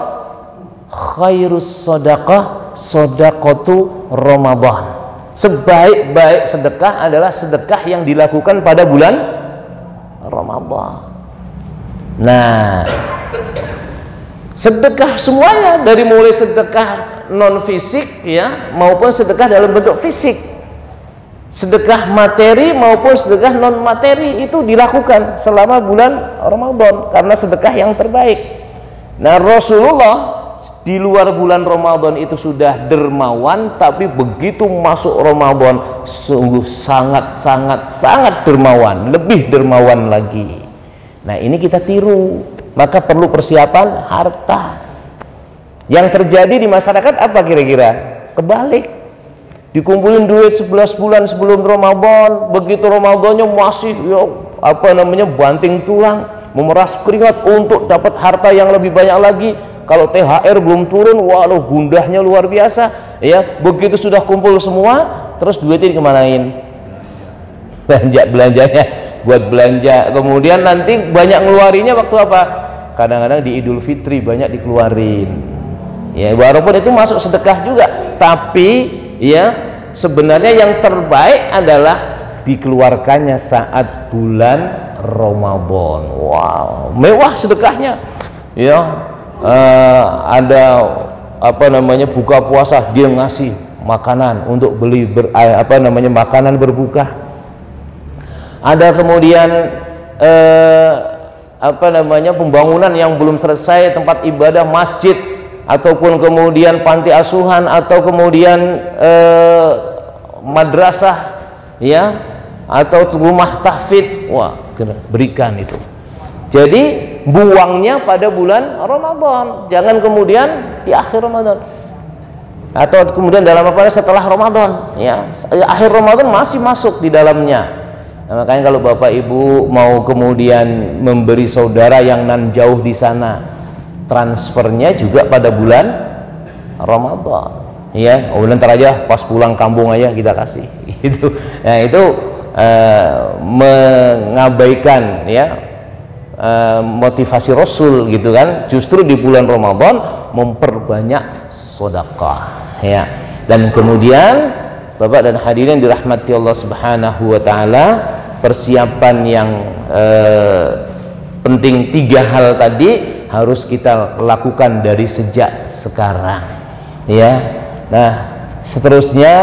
khairus shadaqah shadaqatu Ramadan. Sebaik-baik sedekah adalah sedekah yang dilakukan pada bulan Ramadan. Nah, sedekah semuanya, dari mulai sedekah non fisik ya maupun sedekah dalam bentuk fisik, sedekah materi maupun sedekah non materi itu dilakukan selama bulan Ramadan karena sedekah yang terbaik. Nah, Rasulullah di luar bulan Ramadan itu sudah dermawan, tapi begitu masuk Ramadan sungguh sangat dermawan, lebih dermawan lagi. Nah, ini kita tiru, maka perlu persiapan harta. Yang terjadi di masyarakat apa kira-kira? Kebalik, dikumpulin duit 11 bulan sebelum Ramadan, begitu Ramadannya masih banting tulang, memeras keringat untuk dapat harta yang lebih banyak lagi. Kalau THR belum turun, waduh gundahnya luar biasa ya. Begitu sudah kumpul semua, terus duitnya dikemanain? Belanjanya buat belanja, kemudian nanti banyak ngeluarinya waktu apa? Kadang-kadang di Idul Fitri banyak dikeluarin ya, walaupun itu masuk sedekah juga, tapi ya sebenarnya yang terbaik adalah dikeluarkannya saat bulan Ramadan. Wow, mewah sedekahnya ya. Ada buka puasa, dia ngasih makanan untuk beli makanan berbuka. Ada kemudian pembangunan yang belum selesai, tempat ibadah, masjid, ataupun kemudian panti asuhan, atau kemudian madrasah ya, atau rumah tahfidz. Wah, berikan itu. Jadi buangnya pada bulan Ramadan, jangan kemudian di akhir Ramadan atau kemudian dalam setelah Ramadan ya. Akhir Ramadan masih masuk di dalamnya. Nah, makanya kalau Bapak Ibu mau kemudian memberi saudara yang nan jauh di sana, transfernya juga pada bulan Ramadan ya. Nanti aja pas pulang kampung aja kita kasih itu. Nah, itu mengabaikan ya motivasi Rasul gitu kan. Justru di bulan Ramadan memperbanyak sedekah ya. Dan kemudian Bapak dan hadirin dirahmati Allah Subhanahu wa taala, persiapan yang penting 3 hal tadi harus kita lakukan dari sejak sekarang ya. Nah, seterusnya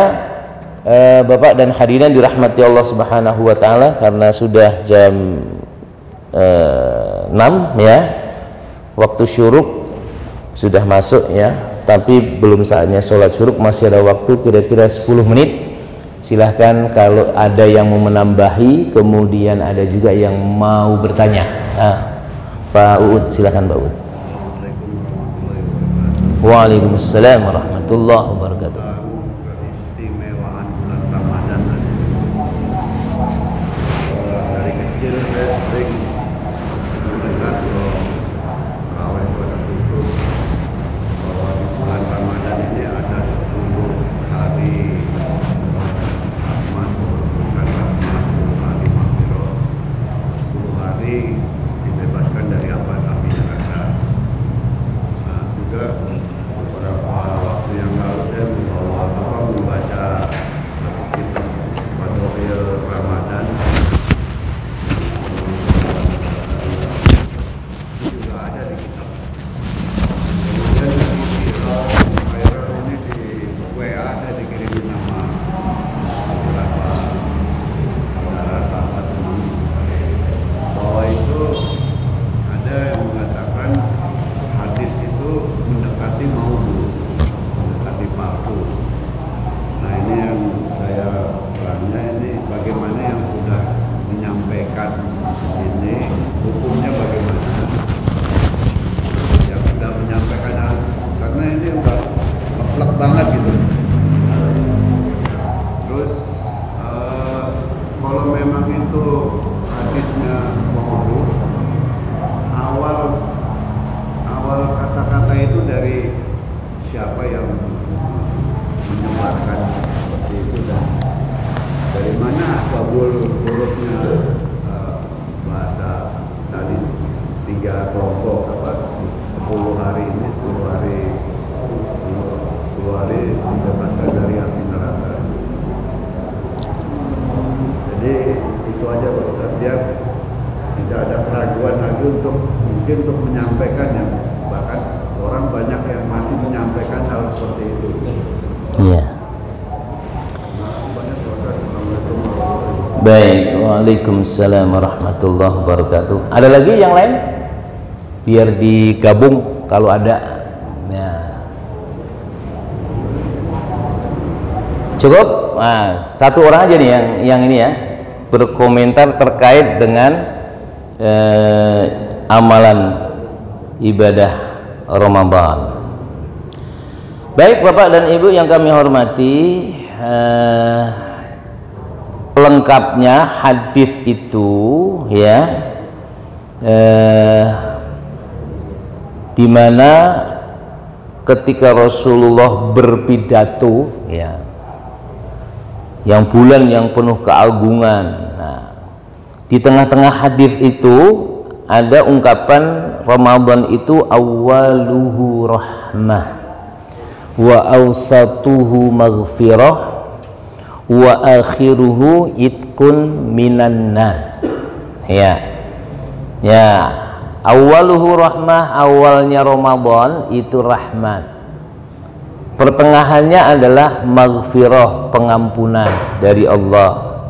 Bapak dan hadirin dirahmati Allah Subhanahu wa taala, karena sudah jam 6 ya, waktu syuruk sudah masuk ya, tapi belum saatnya sholat syuruk, masih ada waktu kira-kira 10 menit. Silahkan kalau ada yang mau menambahi, kemudian ada juga yang mau bertanya. Pak Uud, silahkan Pak Uud. Waalaikumsalam warahmatullahi wabarakatuh. Keistimewaan bulan Ramadan dari kecil saya sering mendengar pegawai pada tutup bahwa di bulan Ramadan ini ada 10 hari rahmat, bukan rahmat, 10 hari maghfirah, 10 hari dibebaskan dari api neraka. Nah, juga beberapa waktu yang lalu saya membaca kitab Fadhail Ramadan, juga ada di kitab. Kemudian dari viral ini di WA saya dikirimin nama beberapa saudara sahabat teman bahwa itu ada yang mengatakan hadis itu mendekati maudhu, mendekati palsu. Nah, ini yang saya tanya, ini bagaimana yang sudah menyampaikan ini, hukumnya bagaimana yang sudah menyampaikan, karena ini udah ngeplek banget gitu. Terus kalau memang itu hadisnya maudhu, awal kata-kata itu dari siapa yang menyebarkan seperti itu, dan dari mana asbabul hurufnya, bahasa tadi 3 kelompok 10 hari ini, 10 hari dibebaskan dari api neraka. Jadi itu aja Pak Ustaz, biar tidak ada keraguan lagi untuk mungkin untuk menyampaikannya. Bahkan orang banyak yang masih menyampaikan hal seperti itu. Iya. Baik, waalaikumsalam warahmatullahi wabarakatuh. Ada lagi yang lain? Biar digabung kalau ada. Nah. Cukup? Nah, satu orang aja nih yang ini ya, berkomentar terkait dengan amalan ibadah Ramadan. Baik Bapak dan Ibu yang kami hormati, lengkapnya hadis itu ya, di mana ketika Rasulullah berpidato ya, yang bulan yang penuh keagungan. Nah, di tengah-tengah hadis itu ada ungkapan Ramadan itu awaluhu rahmah wa awsatuhu maghfirah wa akhiruhu itkun minan nar. Ya, awaluhu rahmah, awalnya Ramadan itu rahmat, pertengahannya adalah maghfirah, pengampunan dari Allah,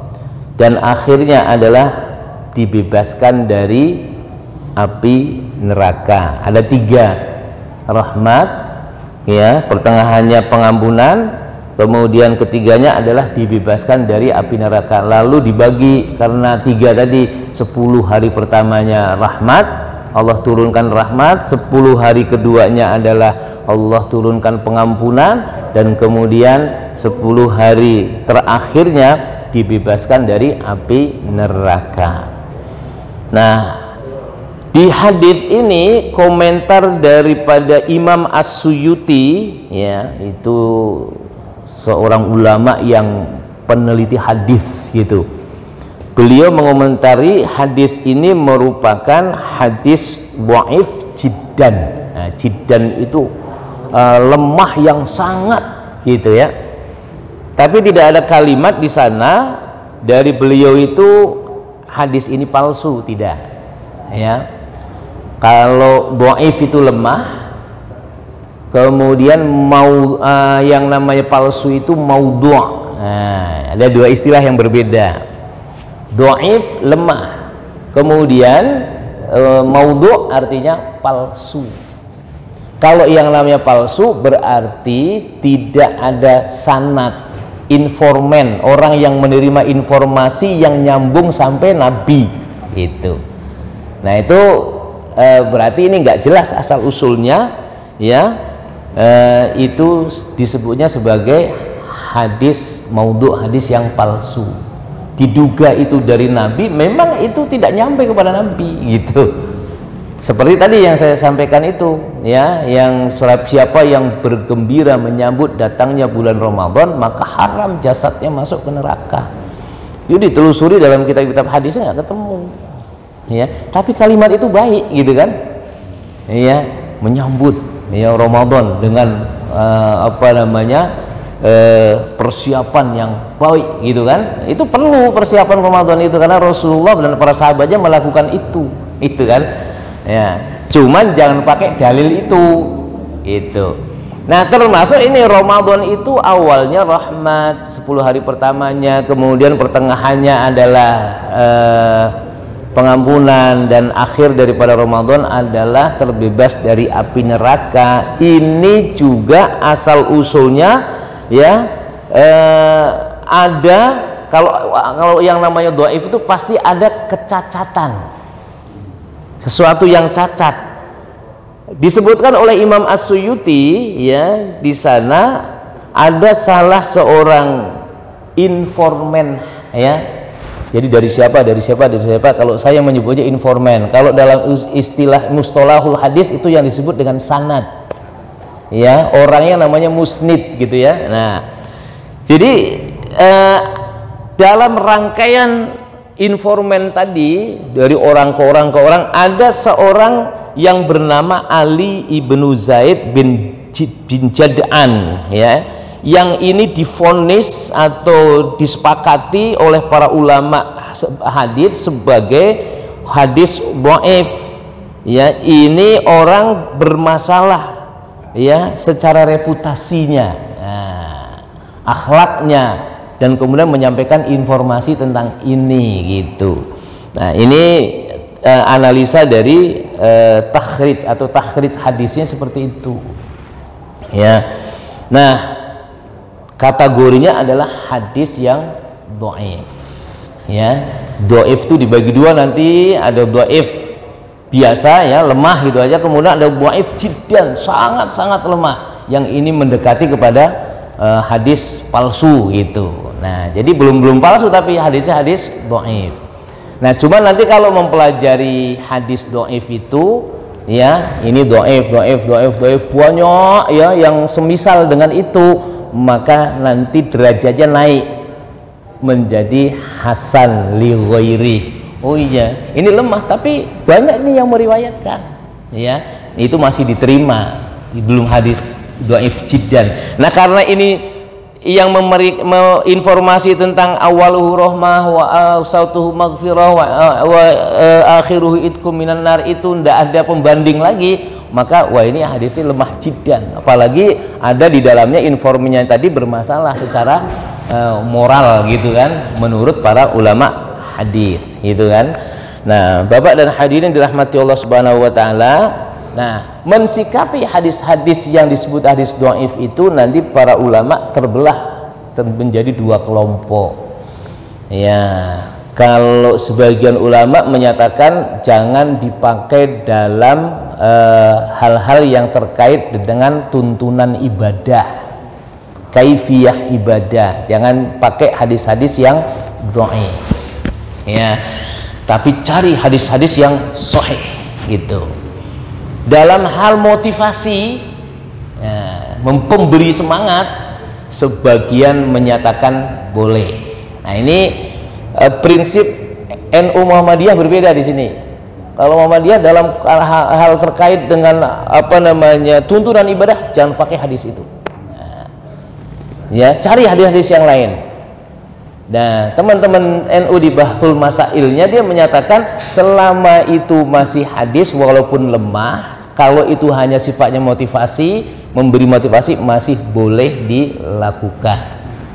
dan akhirnya adalah dibebaskan dari api neraka. Ada 3 rahmat ya, pertengahannya pengampunan, kemudian ketiganya adalah dibebaskan dari api neraka. Lalu dibagi karena 3 tadi, 10 hari pertamanya rahmat, Allah turunkan rahmat, 10 hari keduanya adalah Allah turunkan pengampunan, dan kemudian 10 hari terakhirnya dibebaskan dari api neraka. Nah, di hadis ini komentar daripada Imam As-Suyuti ya, itu seorang ulama yang peneliti hadis gitu. Beliau mengomentari hadis ini merupakan hadis dhaif jiddan. Nah, jiddan itu lemah yang sangat gitu ya. Tapi tidak ada kalimat di sana dari beliau itu hadis ini palsu, tidak. Ya. Kalau dhaif itu lemah, kemudian yang namanya palsu itu maudhu'. Nah, ada 2 istilah yang berbeda. Dhaif lemah, kemudian maudhu' artinya palsu. Kalau yang namanya palsu berarti tidak ada sanad, informan, orang yang menerima informasi yang nyambung sampai Nabi itu. Nah itu berarti ini nggak jelas asal usulnya ya. Itu disebutnya sebagai hadis maudhu', hadis yang palsu. Diduga itu dari Nabi, memang itu tidak nyampe kepada Nabi gitu. Seperti tadi yang saya sampaikan itu ya, yang siapa yang bergembira menyambut datangnya bulan Ramadan, maka haram jasadnya masuk ke neraka. Itu ditelusuri dalam kitab-kitab hadisnya nggak ketemu ya, tapi kalimat itu baik gitu kan ya, menyambut ya Ramadan dengan persiapan yang baik gitu kan. Itu perlu persiapan Ramadan itu, karena Rasulullah dan para sahabatnya melakukan itu kan ya, cuman jangan pakai dalil itu. Nah, termasuk ini Ramadan itu awalnya rahmat, 10 hari pertamanya, kemudian pertengahannya adalah pengampunan, dan akhir daripada Ramadan adalah terbebas dari api neraka. Ini juga asal usulnya ya, ada kalau yang namanya dhaif itu pasti ada kecacatan, sesuatu yang cacat. Disebutkan oleh Imam As-Suyuti ya, di sana ada salah seorang informan ya. Jadi dari siapa? Kalau saya menyebutnya informan. Kalau dalam istilah mustalahul hadis itu yang disebut dengan sanad. Ya, orangnya namanya musnid gitu ya. Nah, jadi dalam rangkaian informan tadi dari orang ke orang ada seorang yang bernama Ali ibnu Zaid bin Jad'an ya, yang ini divonis atau disepakati oleh para ulama hadis sebagai hadis dhaif, ya ini orang bermasalah ya secara reputasinya, akhlaknya, dan kemudian menyampaikan informasi tentang ini gitu. Nah ini analisa dari takhrij atau takhrij hadisnya seperti itu ya. Nah kategorinya adalah hadis yang dhaif ya. Dhaif itu dibagi dua nanti, ada dhaif biasa ya, lemah gitu aja, kemudian ada dhaif jiddan, sangat-sangat lemah, yang ini mendekati kepada hadis palsu gitu. Nah jadi belum palsu tapi hadisnya hadis dhaif. Nah cuma nanti kalau mempelajari hadis dhaif itu ya, ini dhaif banyak ya yang semisal dengan itu, maka nanti derajatnya naik menjadi hasan li ghairi. Oh iya, ini lemah tapi banyak nih yang meriwayatkan ya, itu masih diterima, belum hadis dhaif jiddan. Nah karena ini yang informasi tentang awaluhu rahmah wa awsatuhu maghfirah wa akhiruhu itkum minan nar itu ndak ada pembanding lagi, maka wah ini hadisnya lemah jiddan, apalagi ada di dalamnya informasinya tadi bermasalah secara moral gitu kan, menurut para ulama hadis gitu kan. Nah Bapak dan hadirin dirahmati Allah Subhanahu wa taala, nah mensikapi hadis-hadis yang disebut hadis dhaif itu nanti para ulama terbelah menjadi dua kelompok ya. Kalau sebagian ulama menyatakan jangan dipakai dalam hal-hal yang terkait dengan tuntunan ibadah, kaifiyah ibadah, jangan pakai hadis-hadis yang dhaif ya, tapi cari hadis-hadis yang sahih gitu. Dalam hal motivasi ya, memberi semangat, sebagian menyatakan boleh. Nah ini prinsip NU Muhammadiyah berbeda di sini. Kalau Muhammadiyah dalam hal terkait dengan apa namanya tuntunan ibadah, jangan pakai hadis itu ya, cari hadis-hadis yang lain. Nah teman-teman NU di Bahthul Masailnya dia menyatakan selama itu masih hadis walaupun lemah, kalau itu hanya sifatnya motivasi, memberi motivasi, masih boleh dilakukan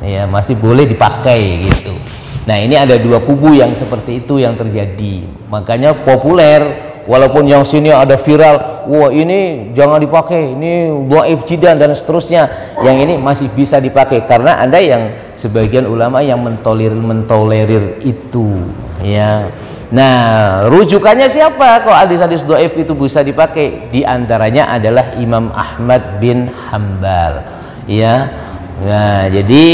ya, masih boleh dipakai gitu. Nah ini ada dua kubu yang seperti itu yang terjadi, makanya populer, walaupun yang sini ada viral, wah ini jangan dipakai, ini dhaif jiddan dan seterusnya, yang ini masih bisa dipakai karena ada yang sebagian ulama yang mentolerir itu ya. Nah rujukannya siapa kalau hadis-hadis dhaif itu bisa dipakai? Di antaranya adalah Imam Ahmad bin Hambal ya. Nah jadi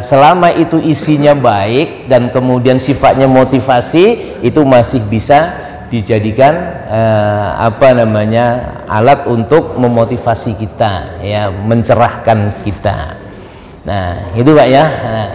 selama itu isinya baik dan kemudian sifatnya motivasi, itu masih bisa dijadikan apa namanya alat untuk memotivasi kita ya, mencerahkan kita. Nah itu Pak ya. Nah,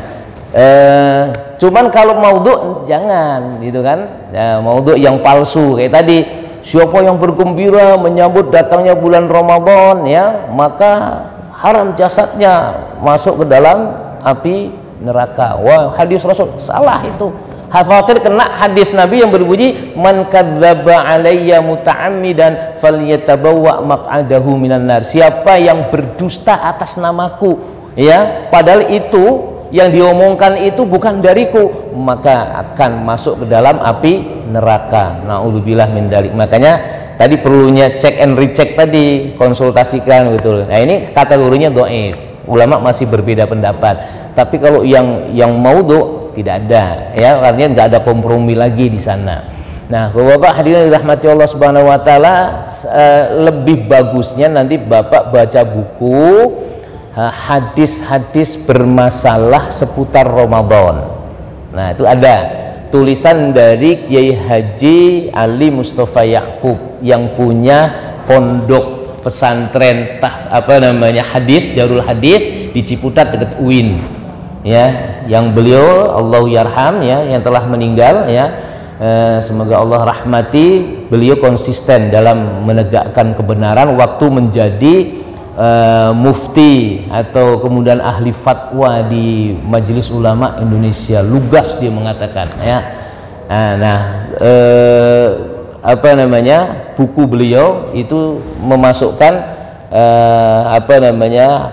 cuman kalau maudhu jangan gitu kan ya, maudhu yang palsu kayak tadi, siapa yang bergembira menyambut datangnya bulan Ramadan ya, maka haram jasadnya masuk ke dalam api neraka. Wah hadis Rasul salah itu, khawatir kena hadis Nabi yang berbunyi man kadzdzaba alayya muta'ammidan falyatabawwa maq'adahu minan nar. Siapa yang berdusta atas namaku ya, padahal itu yang diomongkan itu bukan dariku, maka akan masuk ke dalam api neraka. Na'udzubillah min dzalik. Makanya tadi perlunya cek and recheck tadi, konsultasikan gitu. Nah ini kategorinya dhaif, ulama masih berbeda pendapat. Tapi kalau yang maudhu tidak ada ya, artinya nggak ada kompromi lagi di sana. Nah Bapak hadirin dirahmati Allah Subhanahu wa taala, lebih bagusnya nanti Bapak baca buku hadis-hadis bermasalah seputar Ramadan. Nah itu ada tulisan dari Kiai Haji Ali Mustafa Ya'qub yang punya pondok pesantren apa namanya hadis, Darul Hadis di Ciputat dekat UIN ya, yang beliau Allah yarham ya, yang telah meninggal ya, semoga Allah rahmati, beliau konsisten dalam menegakkan kebenaran waktu menjadi mufti atau kemudian ahli fatwa di Majelis Ulama Indonesia, lugas dia mengatakan ya. Apa namanya, buku beliau itu memasukkan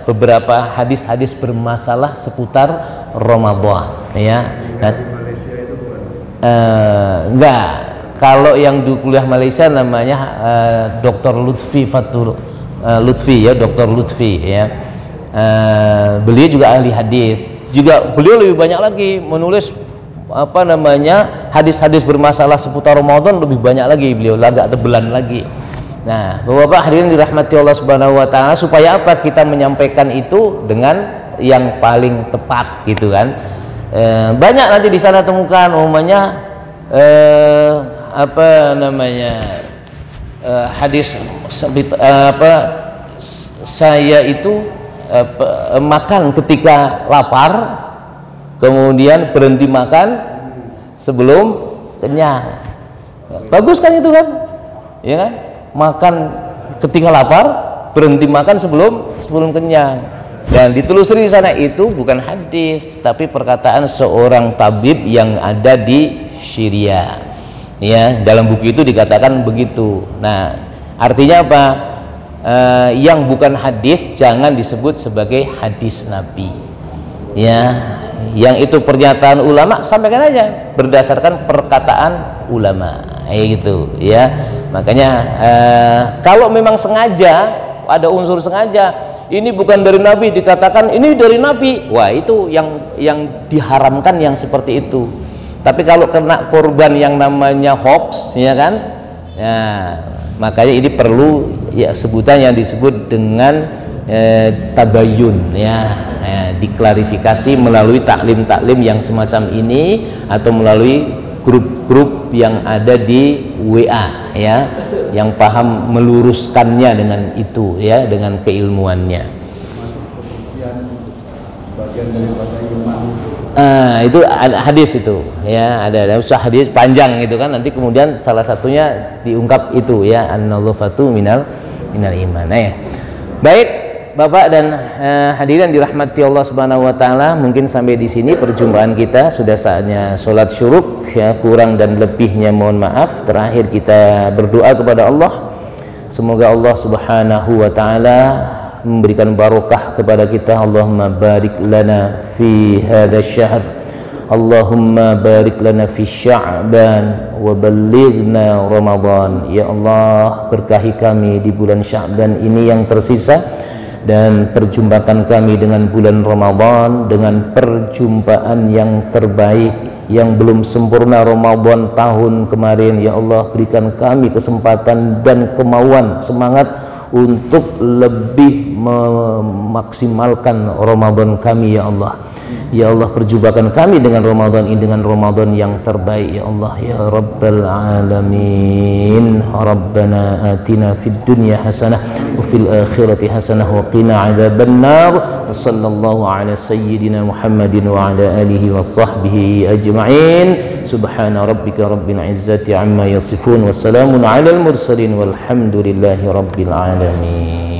beberapa hadis-hadis bermasalah seputar Ramadan, ya. Nah, Malaysia itu bukan? Enggak, kalau yang di kuliah Malaysia namanya Dr. Lutfi Fatul Lutfi, ya, Dr. Lutfi, ya. Beliau juga ahli hadis, juga beliau lebih banyak lagi menulis hadis-hadis bermasalah seputar Ramadan, lebih banyak lagi, beliau agak tebelan lagi. Nah, Bapak hadirin dirahmati Allah Subhanahu wa taala, supaya apa? Kita menyampaikan itu dengan yang paling tepat, gitu kan. Banyak nanti di sana temukan umumnya hadis saya itu makan ketika lapar, kemudian berhenti makan sebelum kenyang. Bagus kan itu kan, ya kan? Makan ketika lapar, berhenti makan sebelum kenyang. Dan ditelusuri di sana itu bukan hadis, tapi perkataan seorang tabib yang ada di Syria. Ya, dalam buku itu dikatakan begitu. Nah, artinya apa? Yang bukan hadis jangan disebut sebagai hadis Nabi. Ya, yang itu pernyataan ulama, sampaikan aja berdasarkan perkataan ulama, gitu, ya. Makanya kalau memang sengaja, ada unsur sengaja, ini bukan dari Nabi, dikatakan ini dari Nabi, wah itu yang diharamkan yang seperti itu. Tapi kalau kena korban yang namanya hoax, ya kan, ya, makanya ini perlu, ya, sebutan yang disebut dengan tabayun, ya, diklarifikasi melalui taklim-taklim yang semacam ini, atau melalui grup-grup yang ada di WA, ya, yang paham meluruskannya dengan itu, ya, dengan keilmuannya. Masuk kebersihan bagian daripada iman. Itu hadis itu, ya, ada hadis panjang itu kan, nanti kemudian salah satunya diungkap itu, ya, an-nadhafatu minal iman. Ya. Baik, Bapak dan hadirin dirahmati Allah Subhanahu wa taala, mungkin sampai di sini perjumpaan kita, sudah saatnya sholat syuruk, ya, kurang dan lebihnya mohon maaf. Terakhir kita berdoa kepada Allah, semoga Allah Subhanahu wa taala memberikan barokah kepada kita. Allahumma barik lana fi hadha syahr, Allahumma barik lana fi Sya'ban wa ballighna Ramadan. Ya Allah, berkahi kami di bulan Sya'ban ini yang tersisa, dan perjumpakan kami dengan bulan Ramadan dengan perjumpaan yang terbaik, yang belum sempurna Ramadan tahun kemarin. Ya Allah, berikan kami kesempatan dan kemauan, semangat untuk lebih memaksimalkan Ramadan kami, ya Allah. Ya Allah, perjumpakan kami dengan Ramadan ini dengan Ramadan yang terbaik, ya Allah, ya Rabbal Alamin. Rabbana atina fid dunya hasanah wa fil akhirati hasanah wa qina adzabannar. Wa sallallahu ala sayyidina Muhammadin wa ala alihi wa sahbihi ajma'in. Subhana rabbika rabbil izzati amma yasifun, wa salamun ala al mursalin walhamdulillahi rabbil alamin.